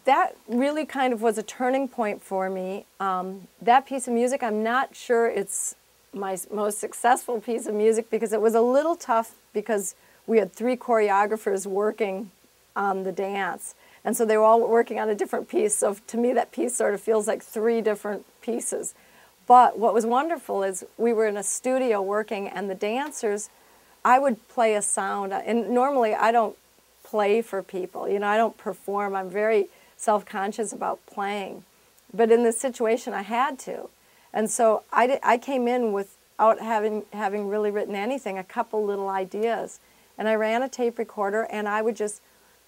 that really kind of was a turning point for me. That piece of music, I'm not sure it's my most successful piece of music because it was a little tough because we had 3 choreographers working on the dance. And so they were all working on a different piece. So to me, that piece sort of feels like 3 different pieces. But what was wonderful is we were in a studio working, and the dancers, I would play a sound. And normally I don't play for people. You know, I don't perform. I'm very self-conscious about playing. But in this situation, I had to. And so I came in without having really written anything, a couple little ideas. And I ran a tape recorder, and I would just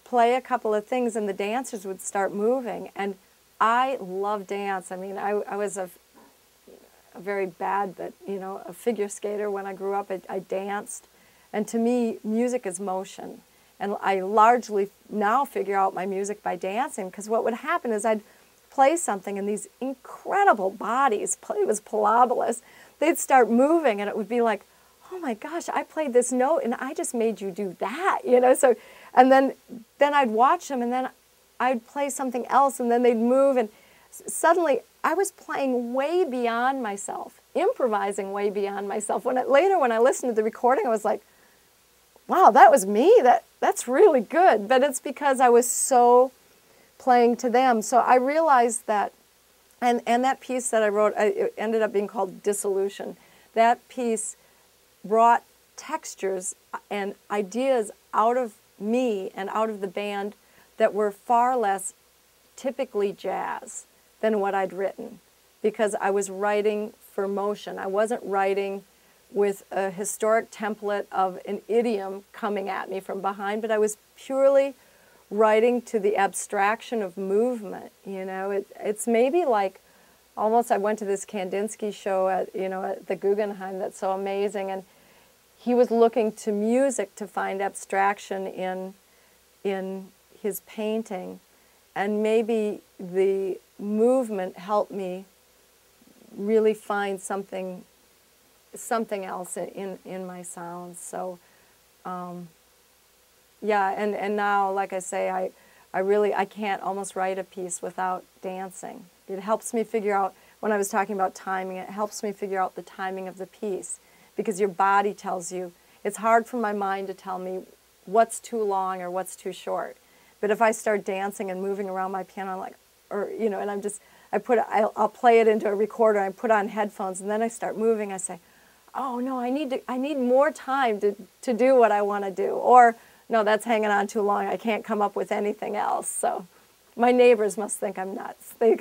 play a couple of things, and the dancers would start moving. And I love dance. I mean, I was a very bad, but, you know, a figure skater when I grew up. I danced. And to me, music is motion. And I largely now figure out my music by dancing, because what would happen is I'd play something, and these incredible bodies, it was Pilobolus, they'd start moving, and it would be like, oh my gosh, I played this note, and I just made you do that, you know? So, and then I'd watch them, and then I'd play something else, and then they'd move, and suddenly I was playing way beyond myself, improvising way beyond myself. Later when I listened to the recording, I was like, wow, that was me? That's really good. But it's because I was so playing to them. So I realized that, and that piece that I wrote, it ended up being called Dissolution. That piece brought textures and ideas out of me and out of the band that were far less typically jazz than what I'd written, because I was writing for motion. I wasn't writing with a historic template of an idiom coming at me from behind, but I was purely writing to the abstraction of movement. You know, it's maybe like almost, I went to this Kandinsky show at the Guggenheim that's so amazing, and he was looking to music to find abstraction in his painting, and maybe the movement helped me really find something else in my sounds. So yeah, and now, like I say, I can't almost write a piece without dancing. It helps me figure out, when I was talking about timing, it helps me figure out the timing of the piece, because your body tells you. It's hard for my mind to tell me what's too long or what's too short. But if I start dancing and moving around my piano, I'm like, or, you know, and I'll play it into a recorder, I put on headphones, and then I start moving, I say, oh no, I need more time to do what I want to do. Or, no, that's hanging on too long, I can't come up with anything else. So my neighbors must think I'm nuts. They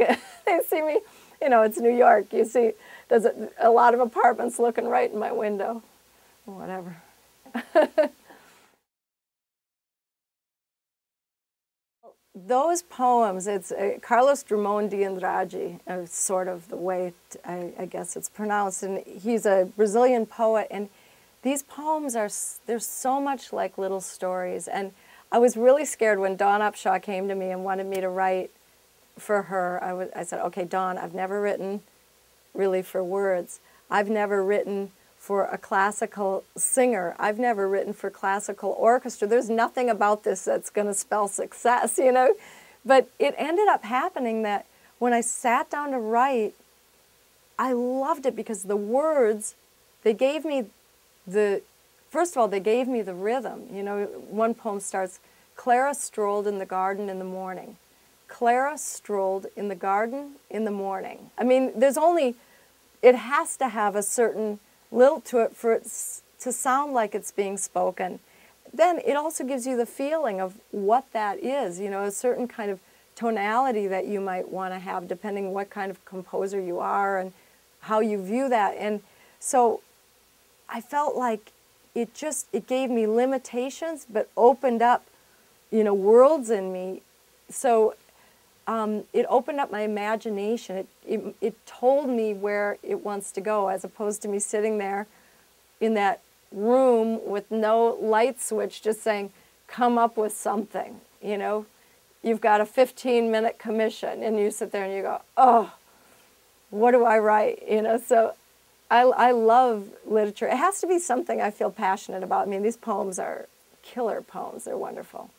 see me, you know, it's New York, you see, there's a lot of apartments looking right in my window, or whatever. Those poems, it's Carlos Drummond de Andrade, sort of the way I guess it's pronounced, and he's a Brazilian poet, and these poems they're so much like little stories. And I was really scared when Dawn Upshaw came to me and wanted me to write for her. I said, okay, Dawn, I've never written really for words. I've never written for a classical singer. I've never written for classical orchestra. There's nothing about this that's going to spell success, you know? But it ended up happening that when I sat down to write, I loved it because the words, they gave me first of all, they gave me the rhythm. You know, one poem starts, Clara strolled in the garden in the morning. Clara strolled in the garden in the morning. I mean, it has to have a certain lilt to it for it to sound like it's being spoken. Then it also gives you the feeling of what that is, you know, a certain kind of tonality that you might want to have depending what kind of composer you are and how you view that. And so I felt like it gave me limitations but opened up, you know, worlds in me. So it opened up my imagination. It told me where it wants to go, as opposed to me sitting there in that room with no light switch just saying, come up with something, you know. You've got a 15-minute commission, and you sit there and you go, oh, what do I write? You know, so I love literature. It has to be something I feel passionate about. I mean, these poems are killer poems. They're wonderful.